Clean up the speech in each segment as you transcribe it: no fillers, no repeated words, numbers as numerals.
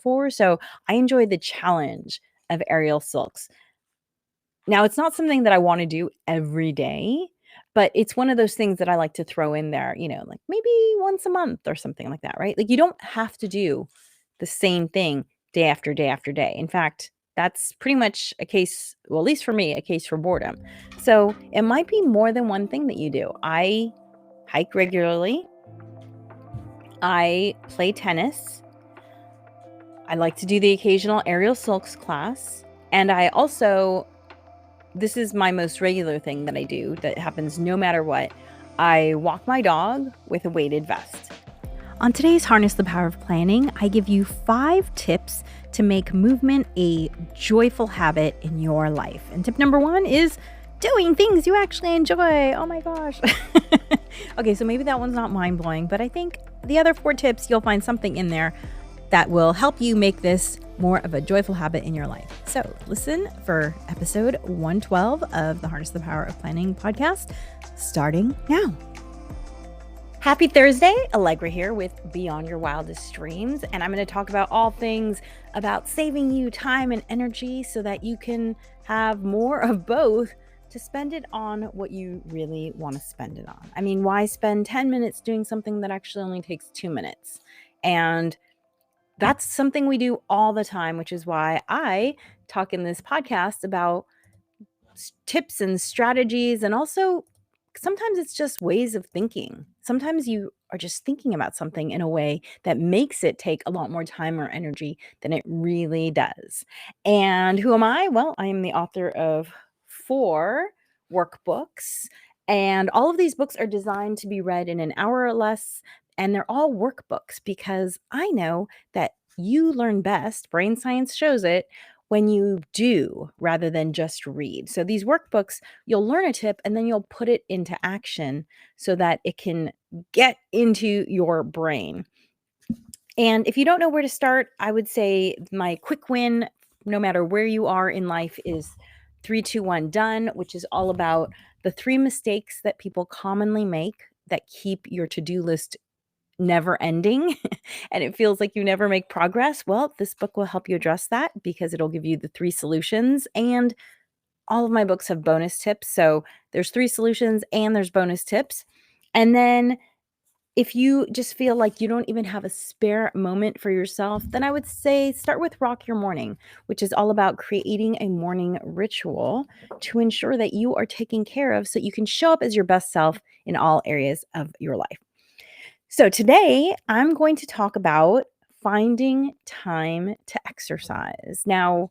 for. So I enjoy the challenge of aerial silks. Now, it's not something that I want to do every day, but it's one of those things that I like to throw in there, like maybe once a month or something like that, right? Like you don't have to do the same thing day after day after day. In fact, that's pretty much a case, well, at least for me, a case for boredom. So it might be more than one thing that you do. I hike regularly. I play tennis. I like to do the occasional aerial silks class. And I also, this is my most regular thing that I do that happens no matter what. I walk my dog with a weighted vest. On today's Harness the Power of Planning, I give you 5 tips to make movement a joyful habit in your life. And tip number 1 is doing things you actually enjoy. Oh my gosh. Okay, so maybe that one's not mind-blowing, but I think the other 4 tips, you'll find something in there that will help you make this more of a joyful habit in your life. So listen for episode 112 of the Harness the Power of Planning podcast, starting now. Happy Thursday, Alegre here with Beyond Your Wildest Dreams, and I'm going to talk about all things about saving you time and energy so that you can have more of both to spend it on what you really want to spend it on. I mean, why spend 10 minutes doing something that actually only takes 2 minutes? And that's something we do all the time, which is why I talk in this podcast about tips and strategies. And also, sometimes it's just ways of thinking. Sometimes you are just thinking about something in a way that makes it take a lot more time or energy than it really does. And who am I? Well, I am the author of 4 workbooks. And all of these books are designed to be read in an hour or less. And they're all workbooks because I know that you learn best, brain science shows it, when you do rather than just read. So these workbooks, you'll learn a tip and then you'll put it into action so that it can get into your brain. And if you don't know where to start, I would say my quick win, no matter where you are in life, is 3, 2, 1 done, which is all about the 3 mistakes that people commonly make that keep your to-do list never ending and it feels like you never make progress. Well, this book will help you address that because it'll give you the 3 solutions, and all of my books have bonus tips. So there's 3 solutions and there's bonus tips. And then if you just feel like you don't even have a spare moment for yourself, then I would say start with Rock Your Morning, which is all about creating a morning ritual to ensure that you are taken care of so you can show up as your best self in all areas of your life. So today I'm going to talk about finding time to exercise. Now,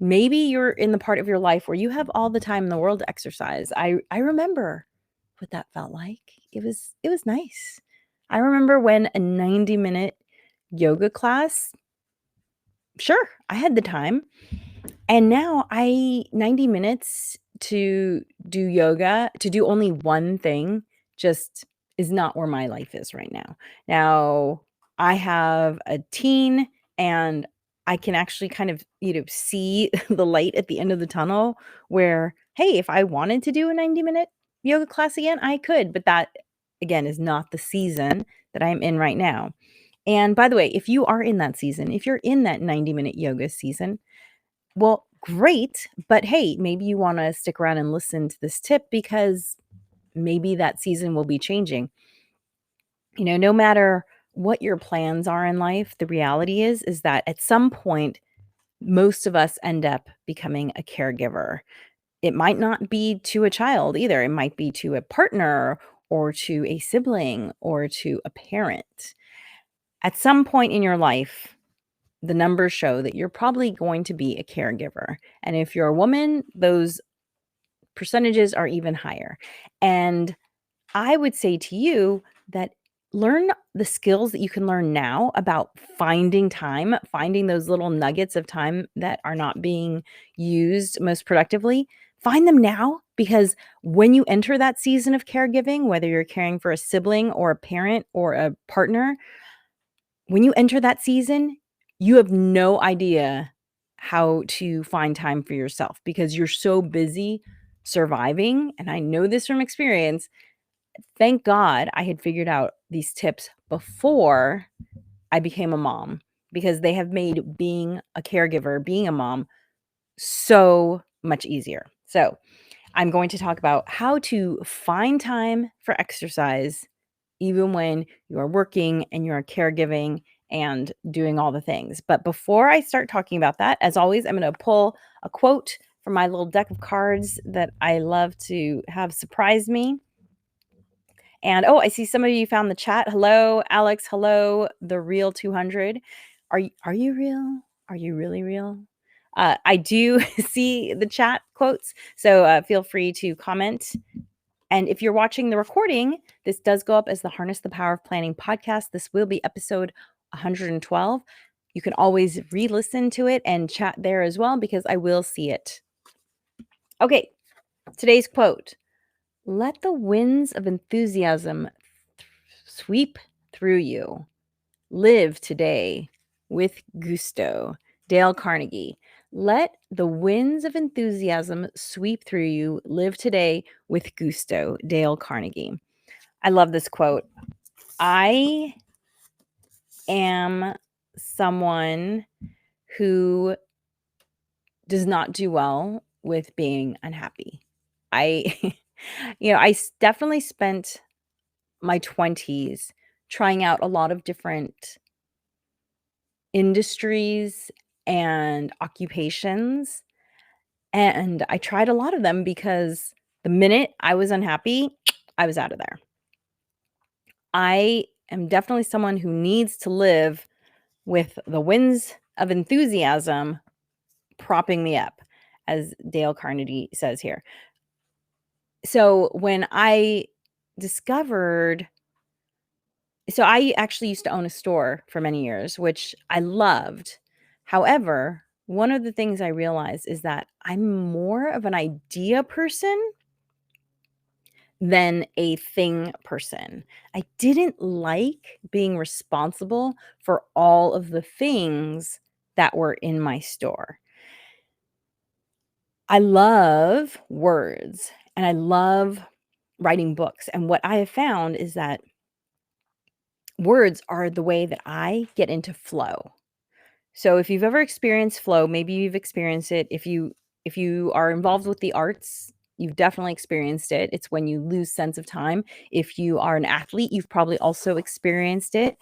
maybe you're in the part of your life where you have all the time in the world to exercise. I remember what that felt like. It was nice. I remember when a 90-minute yoga class, sure, I had the time. And now 90 minutes to do yoga, to do only one thing, just is not where my life is right now. Now, I have a teen and I can actually kind of, see the light at the end of the tunnel where, hey, if I wanted to do a 90-minute yoga class again, I could, but that again is not the season that I'm in right now. And by the way, if you are in that season, if you're in that 90-minute yoga season, well, great, but hey, maybe you wanna stick around and listen to this tip because maybe that season will be changing. No matter what your plans are in life, the reality is that at some point, most of us end up becoming a caregiver. It might not be to a child either. It might be to a partner or to a sibling or to a parent. At some point in your life, the numbers show that you're probably going to be a caregiver. And if you're a woman, those percentages are even higher. And I would say to you that learn the skills that you can learn now about finding time, finding those little nuggets of time that are not being used most productively. Find them now because when you enter that season of caregiving, whether you're caring for a sibling or a parent or a partner, when you enter that season, you have no idea how to find time for yourself because you're so busy surviving. And I know this from experience. Thank God I had figured out these tips before I became a mom because they have made being a caregiver, being a mom, so much easier. So I'm going to talk about how to find time for exercise even when you are working and you're caregiving and doing all the things. But before I start talking about that, as always, I'm going to pull a quote from my little deck of cards that I love to have surprise me. And oh, I see some of you found the chat. Hello, Alex. Hello, the real 200. Are you real? Are you really real? I do see the chat quotes, so feel free to comment. And if you're watching the recording, this does go up as the Harness the Power of Planning podcast. This will be episode 112. You can always re-listen to it and chat there as well because I will see it. Okay, today's quote. Let the winds of enthusiasm sweep through you. Live today with gusto. Dale Carnegie. Let the winds of enthusiasm sweep through you. Live today with gusto. Dale Carnegie. I love this quote. I am someone who does not do well with being unhappy. I definitely spent my 20s trying out a lot of different industries and occupations. And I tried a lot of them because the minute I was unhappy, I was out of there. I am definitely someone who needs to live with the winds of enthusiasm propping me up, as Dale Carnegie says here. So when I discovered I actually used to own a store for many years, which I loved. However, one of the things I realized is that I'm more of an idea person than a thing person. I didn't like being responsible for all of the things that were in my store. I love words and I love writing books. And what I have found is that words are the way that I get into flow. So if you've ever experienced flow, maybe you've experienced it. If you are involved with the arts, you've definitely experienced it. It's when you lose sense of time. If you are an athlete, you've probably also experienced it.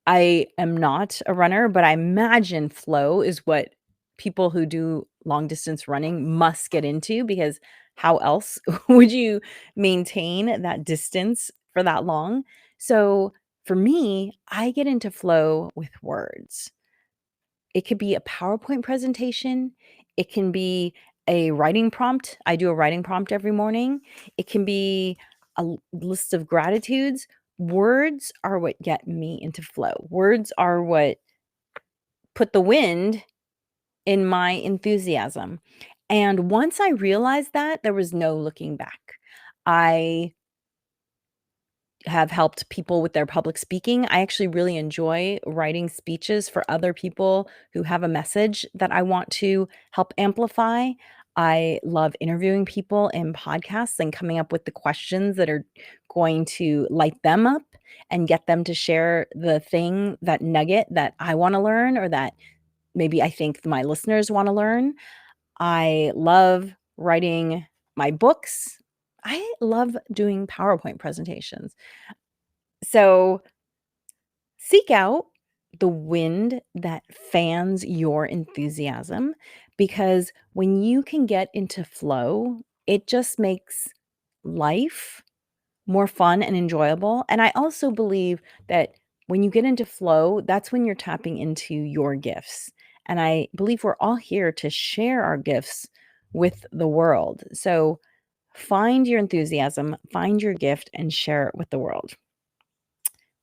I am not a runner, but I imagine flow is what people who do long distance running must get into because how else would you maintain that distance for that long? So for me, I get into flow with words. It could be a PowerPoint presentation. It can be a writing prompt. I do a writing prompt every morning. It can be a list of gratitudes. Words are what get me into flow. Words are what put the wind in my enthusiasm. And once I realized that, there was no looking back. I have helped people with their public speaking. I actually really enjoy writing speeches for other people who have a message that I want to help amplify. I love interviewing people in podcasts and coming up with the questions that are going to light them up and get them to share the thing, that nugget that I want to learn or that maybe I think my listeners want to learn. I love writing my books. I love doing PowerPoint presentations. So seek out the wind that fans your enthusiasm because when you can get into flow, it just makes life more fun and enjoyable. And I also believe that when you get into flow, that's when you're tapping into your gifts. And I believe we're all here to share our gifts with the world. So find your enthusiasm, find your gift, and share it with the world.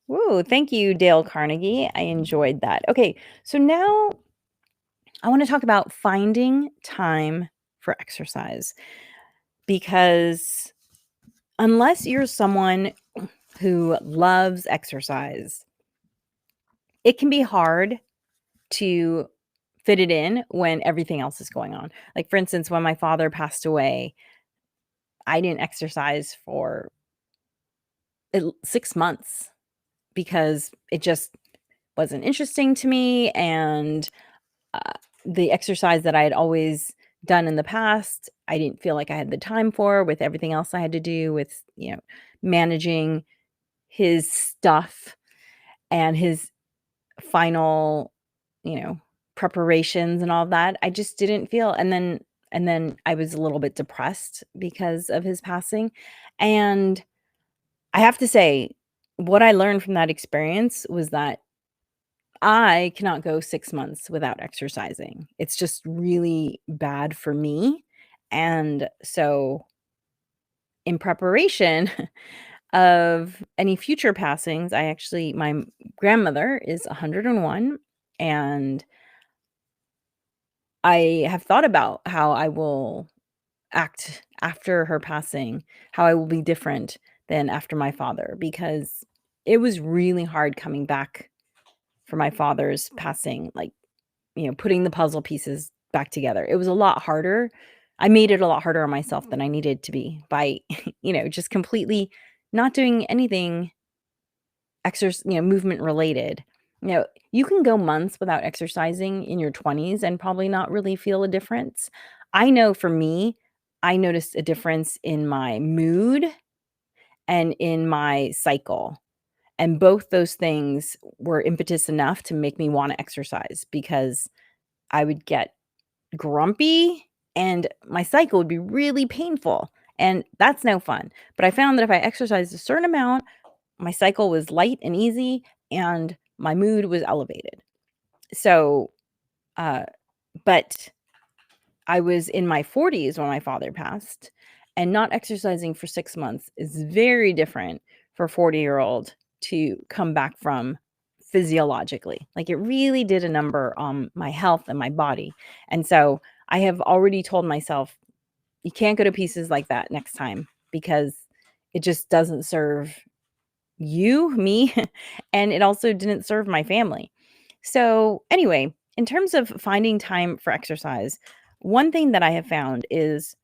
Woo, thank you, Dale Carnegie. I enjoyed that. Okay, so now I want to talk about finding time for exercise because unless you're someone who loves exercise, it can be hard to fit it in when everything else is going on. Like, for instance, when my father passed away, I didn't exercise for 6 months because it just wasn't interesting to me, and the exercise that I had always done in the past, I didn't feel like I had the time for with everything else I had to do with, managing his stuff and his final, you know, preparations and all of that. I just didn't feel, and then I was a little bit depressed because of his passing. And I have to say, what I learned from that experience was that I cannot go 6 months without exercising. It's just really bad for me. And so, in preparation of any future passings, my grandmother is 101, and I have thought about how I will act after her passing, how I will be different than after my father, because it was really hard coming back for my father's passing, like, putting the puzzle pieces back together. It was a lot harder. I made it a lot harder on myself than I needed to be by, just completely not doing anything movement related. You can go months without exercising in your 20s and probably not really feel a difference. I know for me, I noticed a difference in my mood and in my cycle. And both those things were impetus enough to make me want to exercise, because I would get grumpy and my cycle would be really painful. And that's no fun. But I found that if I exercised a certain amount, my cycle was light and easy and my mood was elevated. So, uh, but I was in my 40s when my father passed, and not exercising for 6 months is very different for a 40-year-old to come back from physiologically. Like, it really did a number on my health and my body. And so I have already told myself, you can't go to pieces like that next time, because it just doesn't serve me, and it also didn't serve my family. So, anyway, in terms of finding time for exercise, one thing that I have found is,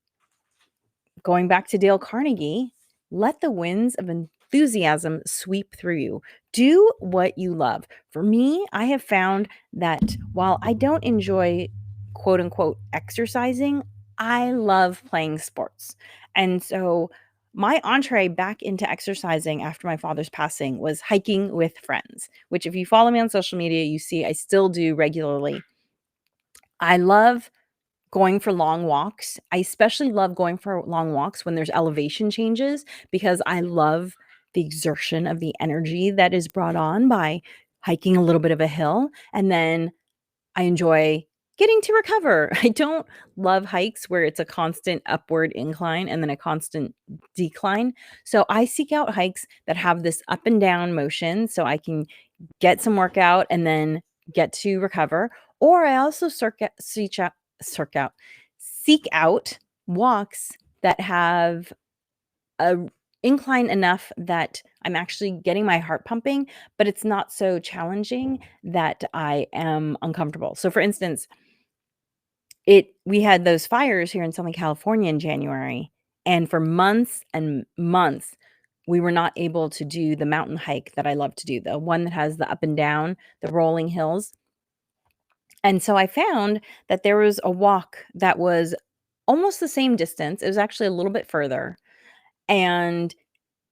going back to Dale Carnegie, let the winds of enthusiasm sweep through you. Do what you love. For me, I have found that while I don't enjoy quote unquote exercising, I love playing sports. And so my entree back into exercising after my father's passing was hiking with friends, which, if you follow me on social media, you see I still do regularly. I love going for long walks. I especially love going for long walks when there's elevation changes, because I love the exertion of the energy that is brought on by hiking a little bit of a hill. And then I enjoy getting to recover. I don't love hikes where it's a constant upward incline and then a constant decline. So I seek out hikes that have this up and down motion so I can get some workout and then get to recover. Or I also seek out seek out walks that have a incline enough that I'm actually getting my heart pumping, but it's not so challenging that I am uncomfortable. So, for instance, we had those fires here in Southern California in January, and for months and months, we were not able to do the mountain hike that I love to do, the one that has the up and down, the rolling hills. And so I found that there was a walk that was almost the same distance. It was actually a little bit further, and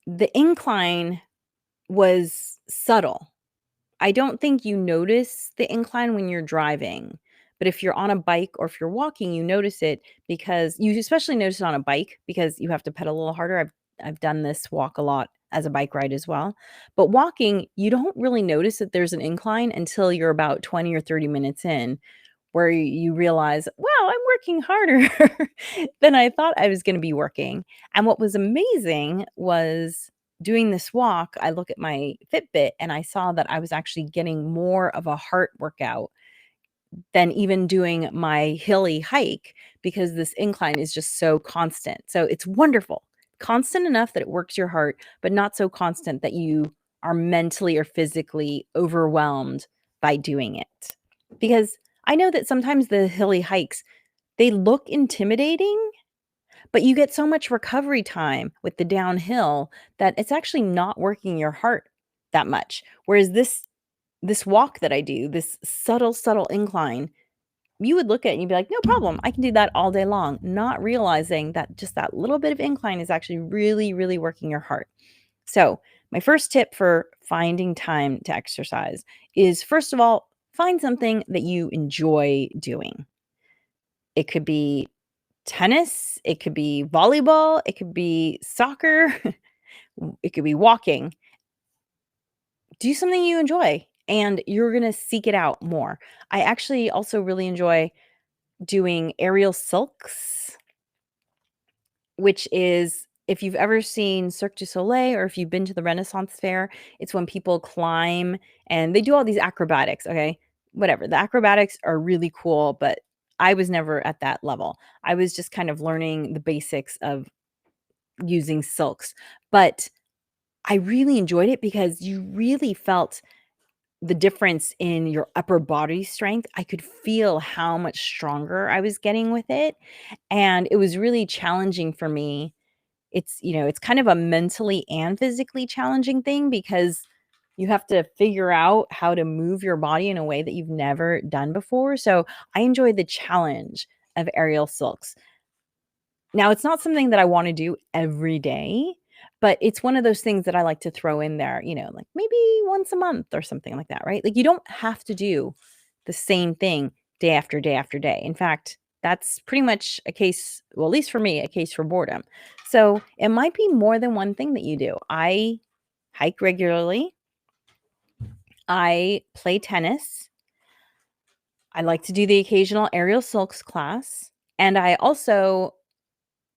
the incline was subtle. I don't think you notice the incline when you're driving, but if you're on a bike or if you're walking, you notice it, because you especially notice it on a bike because you have to pedal a little harder. I've done this walk a lot as a bike ride as well. But walking, you don't really notice that there's an incline until you're about 20 or 30 minutes in, where you realize, wow, I'm working harder than I thought I was going to be working. And what was amazing was, doing this walk, I look at my Fitbit and I saw that I was actually getting more of a heart workout than even doing my hilly hike, because this incline is just so constant. So it's wonderful. Constant enough that it works your heart, but not so constant that you are mentally or physically overwhelmed by doing it. Because I know that sometimes the hilly hikes, they look intimidating, but you get so much recovery time with the downhill that it's actually not working your heart that much. Whereas this this walk that I do, this subtle incline, you would look at it and you'd be like, "No problem. I can do that all day long," not realizing that just that little bit of incline is actually really working your heart. So, my first tip for finding time to exercise is, first of all, find something that you enjoy doing. It could be tennis, it could be volleyball, it could be soccer, it could be walking. Do something you enjoy and you're going to seek it out more. I actually also really enjoy doing aerial silks, which is, if you've ever seen Cirque du Soleil or if you've been to the Renaissance Fair, it's when people climb and they do all these acrobatics, okay? Whatever. The acrobatics are really cool, but I was never at that level. I was just kind of learning the basics of using silks. But I really enjoyed it because you really felt the difference in your upper body strength. I could feel how much stronger I was getting with it, and it was really challenging for me. It's kind of a mentally and physically challenging thing because you have to figure out how to move your body in a way that you've never done before, so I enjoy the challenge of aerial silks. Now, it's not something that I wanna do every day, but it's one of those things that I like to throw in there, like maybe once a month or something like that, right? Like, you don't have to do the same thing day after day after day. In fact, that's pretty much a case, well, at least for me, a case for boredom. So, it might be more than one thing that you do. I hike regularly, I play tennis, I like to do the occasional aerial silks class, and I also,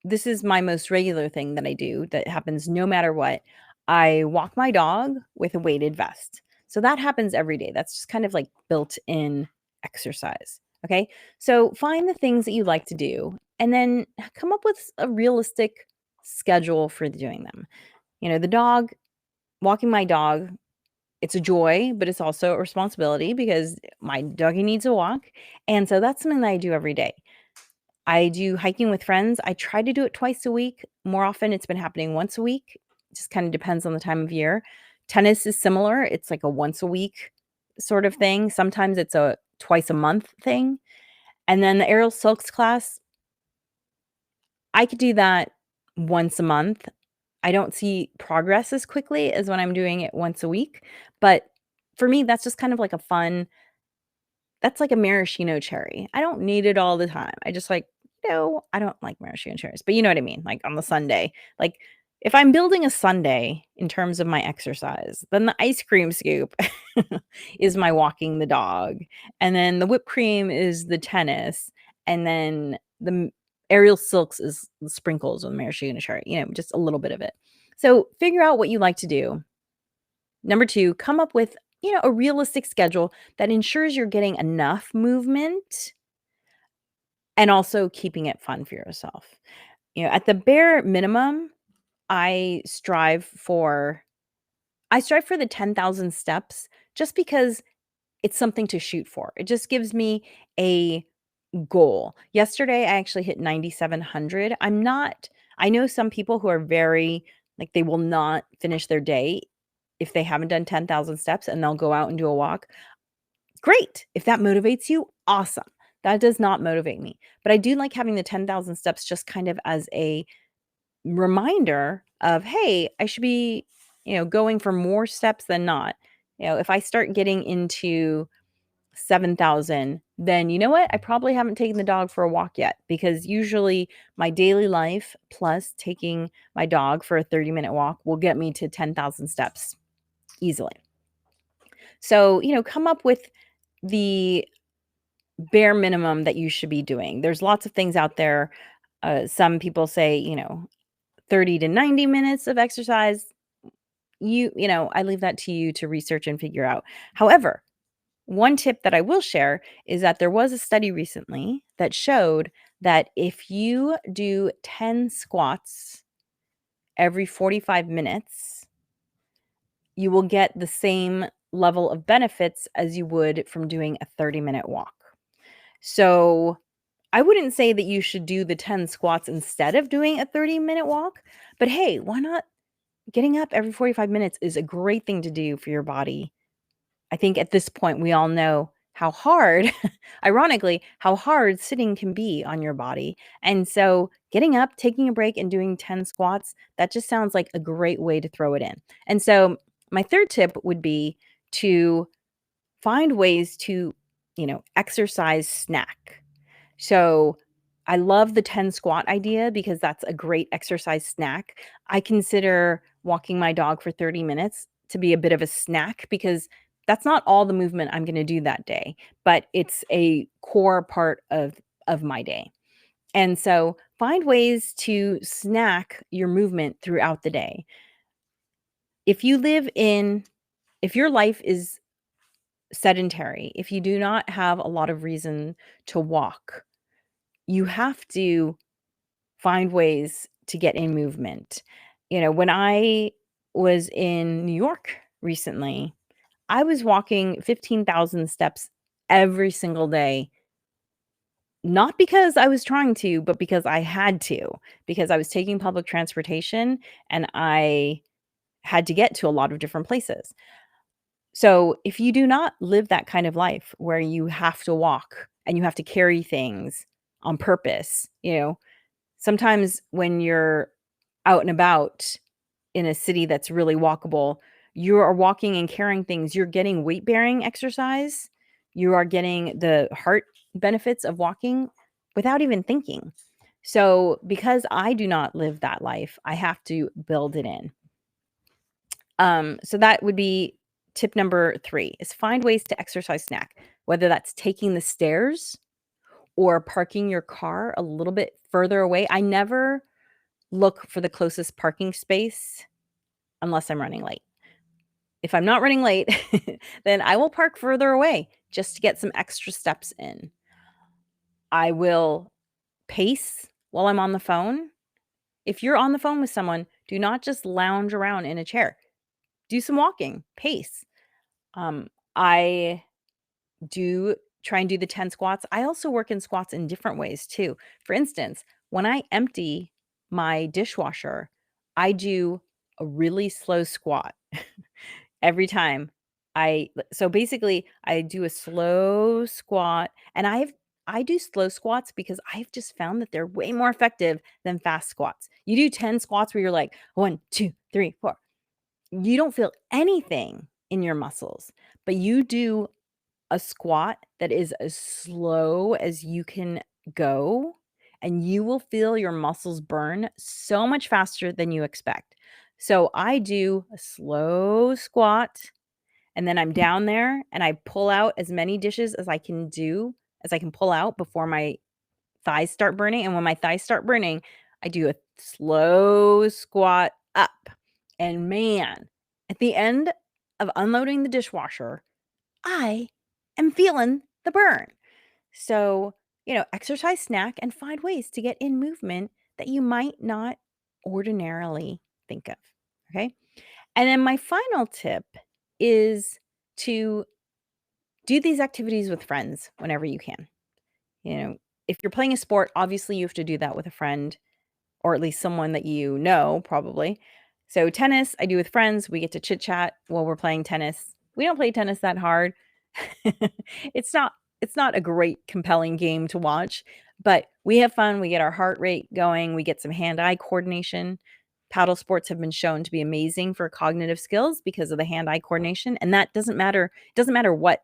this is my most regular thing that I do that happens no matter what. I walk my dog with a weighted vest. So that happens every day. That's just kind of like built in exercise. Okay. So find the things that you like to do and then come up with a realistic schedule for doing them. The dog, walking my dog, it's a joy, but it's also a responsibility because my doggy needs a walk. And so that's something that I do every day. I do hiking with friends. I try to do it twice a week. More often, it's been happening once a week. Just kind of depends on the time of year. Tennis is similar. It's like a once a week sort of thing. Sometimes it's a twice a month thing. And then the aerial silks class, I could do that once a month. I don't see progress as quickly as when I'm doing it once a week. But for me, that's just kind of like a fun, that's like a maraschino cherry. I don't need it all the time. I just like, no, I don't like maraschino cherries, but you know what I mean? Like on the sundae. Like if I'm building a sundae in terms of my exercise, then the ice cream scoop is my walking the dog. And then the whipped cream is the tennis. And then aerial silks is the sprinkles with maraschino cherry, just a little bit of it. So figure out what you like to do. Number 2, come up with, a realistic schedule that ensures you're getting enough movement and also keeping it fun for yourself. At the bare minimum, I strive for the 10,000 steps just because it's something to shoot for. It just gives me a goal. Yesterday, I actually hit 9,700. I know some people who are very, like, they will not finish their day if they haven't done 10,000 steps and they'll go out and do a walk. Great. If that motivates you, awesome. That does not motivate me. But I do like having the 10,000 steps just kind of as a reminder of, hey, I should be, going for more steps than not. If I start getting into 7,000, then you know what? I probably haven't taken the dog for a walk yet because usually my daily life plus taking my dog for a 30-minute walk will get me to 10,000 steps easily. So, come up with the bare minimum that you should be doing. There's lots of things out there. Some people say, 30 to 90 minutes of exercise. I leave that to you to research and figure out. However, one tip that I will share is that there was a study recently that showed that if you do 10 squats every 45 minutes, you will get the same level of benefits as you would from doing a 30-minute walk. So I wouldn't say that you should do the 10 squats instead of doing a 30-minute walk, but hey, why not? Getting up every 45 minutes is a great thing to do for your body I think at this point we all know how hard, ironically, how hard sitting can be on your body. And so getting up, taking a break, and doing 10 squats, that just sounds like a great way to throw it in. And so my third tip would be to find ways to, exercise snack. So I love the 10 squat idea because that's a great exercise snack. I consider walking my dog for 30 minutes to be a bit of a snack because that's not all the movement I'm going to do that day, but it's a core part of my day. And so find ways to snack your movement throughout the day. If you live in if your life is sedentary, if you do not have a lot of reason to walk, you have to find ways to get in movement. When I was in New York recently, I was walking 15,000 steps every single day, not because I was trying to, but because I had to, because I was taking public transportation and I had to get to a lot of different places. So, if you do not live that kind of life where you have to walk and you have to carry things on purpose, sometimes when you're out and about in a city that's really walkable, you are walking and carrying things. You're getting weight bearing exercise. You are getting the heart benefits of walking without even thinking. So, because I do not live that life, I have to build it in. So that would be tip number 3 is find ways to exercise snack, whether that's taking the stairs or parking your car a little bit further away. I never look for the closest parking space unless I'm running late. If I'm not running late, then I will park further away just to get some extra steps in. I will pace while I'm on the phone. If you're on the phone with someone, do not just lounge around in a chair. Do some walking, pace. I do try and do the 10 squats. I also work in squats in different ways too. For instance, when I empty my dishwasher, I do a really slow squat every time. So basically I do a slow squat and I do slow squats because I've just found that they're way more effective than fast squats. You do 10 squats where you're like 1, 2, 3, 4. You don't feel anything in your muscles, but you do a squat that is as slow as you can go, and you will feel your muscles burn so much faster than you expect. So I do a slow squat, and then I'm down there and I pull out as many dishes as I can pull out before my thighs start burning. And when my thighs start burning, I do a slow squat up. And man, at the end of unloading the dishwasher, I am feeling the burn. So, exercise, snack, and find ways to get in movement that you might not ordinarily think of. Okay. And then my final tip is to do these activities with friends whenever you can. You know, if you're playing a sport, obviously you have to do that with a friend or at least someone that you know, probably. So tennis, I do with friends. We get to chit chat while we're playing tennis. We don't play tennis that hard. it's not it's not a great compelling game to watch, but we have fun. We get our heart rate going. We get some hand-eye coordination. Paddle sports have been shown to be amazing for cognitive skills because of the hand-eye coordination, and that doesn't matter what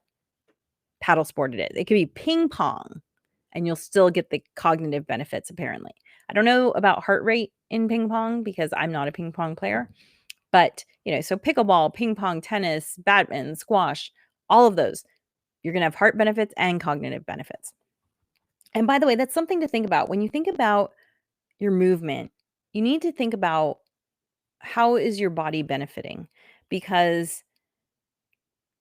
paddle sport it is. It could be ping pong and you'll still get the cognitive benefits apparently. I don't know about heart rate in ping pong because I'm not a ping pong player, but so pickleball, ping pong, tennis, badminton, squash, all of those, you're going to have heart benefits and cognitive benefits. And by the way, that's something to think about. When you think about your movement, you need to think about how is your body benefiting because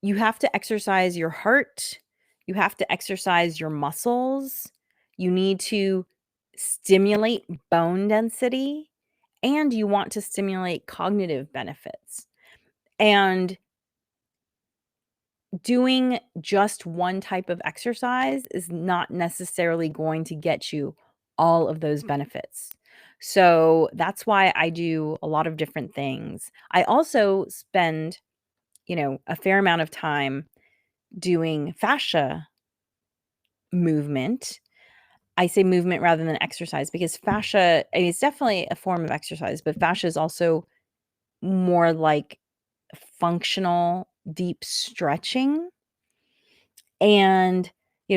you have to exercise your heart, you have to exercise your muscles, you need to stimulate bone density, and you want to stimulate cognitive benefits. And doing just one type of exercise is not necessarily going to get you all of those benefits. So that's why I do a lot of different things. I also spend, a fair amount of time doing fascia movement. I say movement rather than exercise because fascia, I mean, it's definitely a form of exercise, but fascia is also more like functional, deep stretching. And,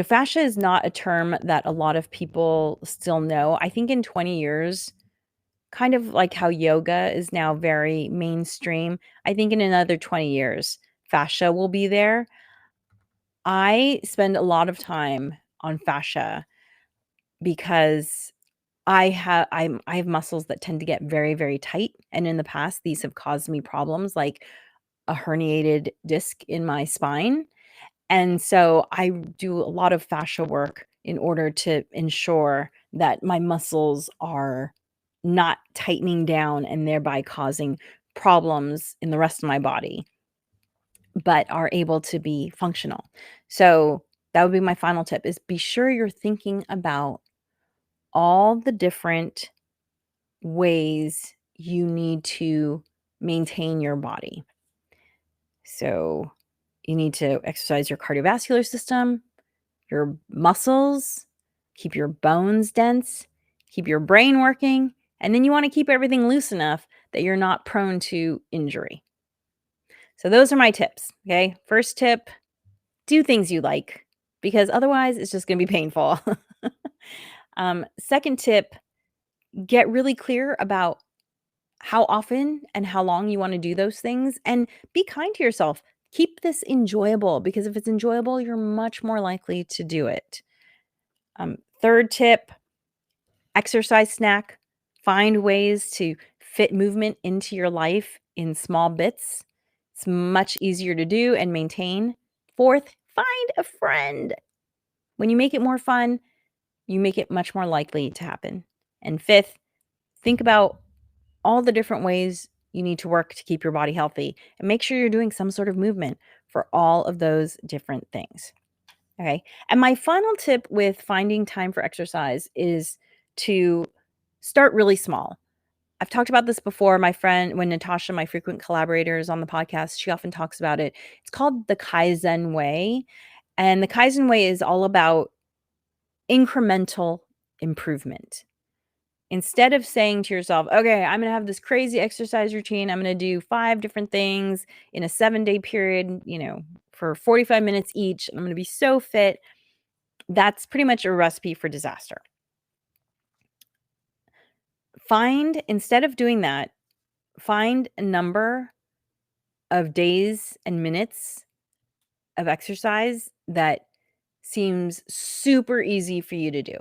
fascia is not a term that a lot of people still know. I think in 20 years, kind of like how yoga is now very mainstream, I think in another 20 years, fascia will be there. I spend a lot of time on fascia because I have muscles that tend to get very, very tight, and in the past, these have caused me problems like a herniated disc in my spine, and so I do a lot of fascia work in order to ensure that my muscles are not tightening down and thereby causing problems in the rest of my body, but are able to be functional. So, that would be my final tip is be sure you're thinking about all the different ways you need to maintain your body. So, you need to exercise your cardiovascular system, your muscles, keep your bones dense, keep your brain working, and then you want to keep everything loose enough that you're not prone to injury. So, those are my tips. Okay. First tip, do things you like because otherwise it's just going to be painful. Second tip, get really clear about how often and how long you want to do those things and be kind to yourself. Keep this enjoyable because if it's enjoyable, you're much more likely to do it. Third tip, exercise snack. Find ways to fit movement into your life in small bits. It's much easier to do and maintain. Fourth, find a friend. When you make it more fun, you make it much more likely to happen. And fifth, think about all the different ways you need to work to keep your body healthy and make sure you're doing some sort of movement for all of those different things. Okay. And my final tip with finding time for exercise is to start really small. I've talked about this before. My friend, when Natasha, my frequent collaborator, is on the podcast, she often talks about it. It's called the Kaizen Way. And the Kaizen Way is all about incremental improvement. Instead of saying to yourself, okay, I'm going to have this crazy exercise routine. I'm going to do 5 different things in a 7-day period, for 45 minutes each. I'm going to be so fit. That's pretty much a recipe for disaster. Instead of doing that, find a number of days and minutes of exercise that seems super easy for you to do.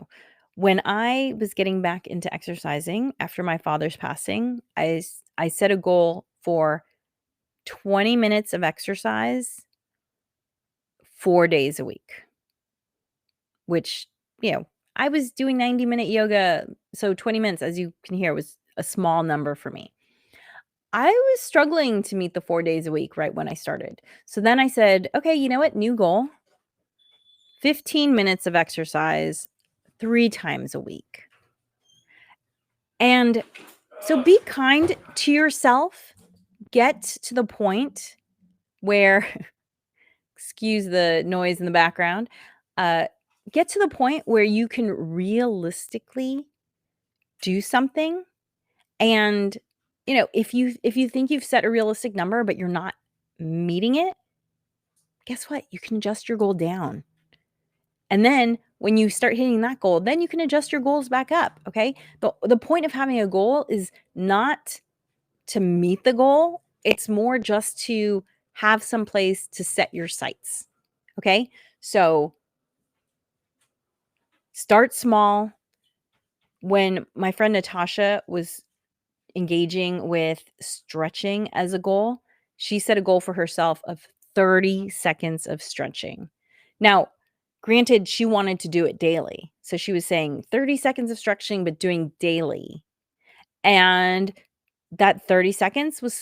When I was getting back into exercising after my father's passing, I set a goal for 20 minutes of exercise 4 days a week, which, I was doing 90-minute yoga, so 20 minutes, as you can hear, was a small number for me. I was struggling to meet the 4 days a week right when I started. So then I said, "Okay, you know what? New goal, 15 minutes of exercise 3 times a week." And so be kind to yourself. Get to the point where excuse the noise in the background. Uh, get to the point where you can realistically do something. And, if you think you've set a realistic number, but you're not meeting it, guess what? You can adjust your goal down. And then when you start hitting that goal, then you can adjust your goals back up. Okay. The point of having a goal is not to meet the goal, it's more just to have some place to set your sights. Okay. So start small. When my friend Natasha was engaging with stretching as a goal, she set a goal for herself of 30 seconds of stretching. Now, granted, she wanted to do it daily. So she was saying 30 seconds of stretching, but doing daily. And that 30 seconds was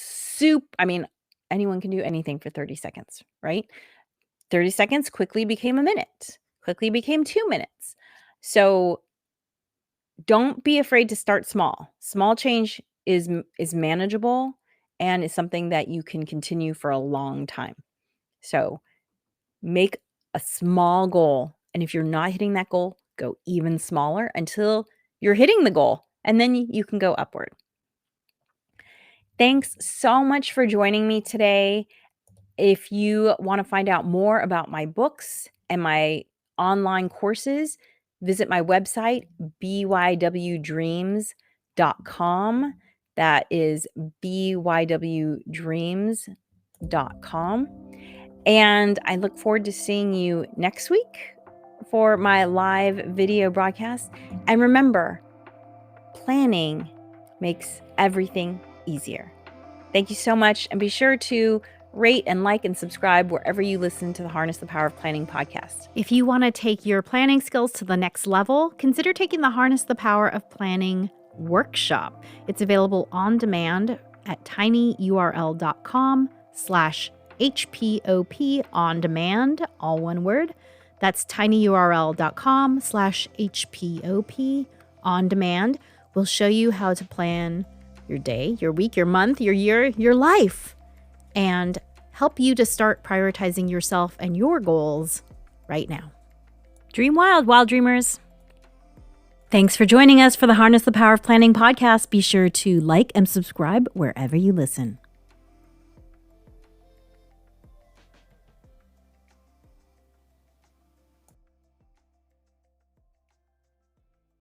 I mean, anyone can do anything for 30 seconds, right? 30 seconds quickly became a minute, quickly became 2 minutes. So don't be afraid to start small. Small change is manageable and is something that you can continue for a long time. So make a small goal. And if you're not hitting that goal, go even smaller until you're hitting the goal. And then you can go upward. Thanks so much for joining me today. If you want to find out more about my books and my online courses, visit my website, bywdreams.com. That is bywdreams.com. And I look forward to seeing you next week for my live video broadcast. And remember, planning makes everything easier. Thank you so much. And be sure to rate and like and subscribe wherever you listen to the Harness the Power of Planning podcast. If you want to take your planning skills to the next level, consider taking the Harness the Power of Planning workshop. It's available on demand at tinyurl.com/HPOP on demand, all one word. That's tinyurl.com/HPOP on demand. We'll show you how to plan your day, your week, your month, your year, your life, and help you to start prioritizing yourself and your goals right now. Dream wild, wild dreamers. Thanks for joining us for the Harness the Power of Planning podcast. Be sure to like and subscribe wherever you listen.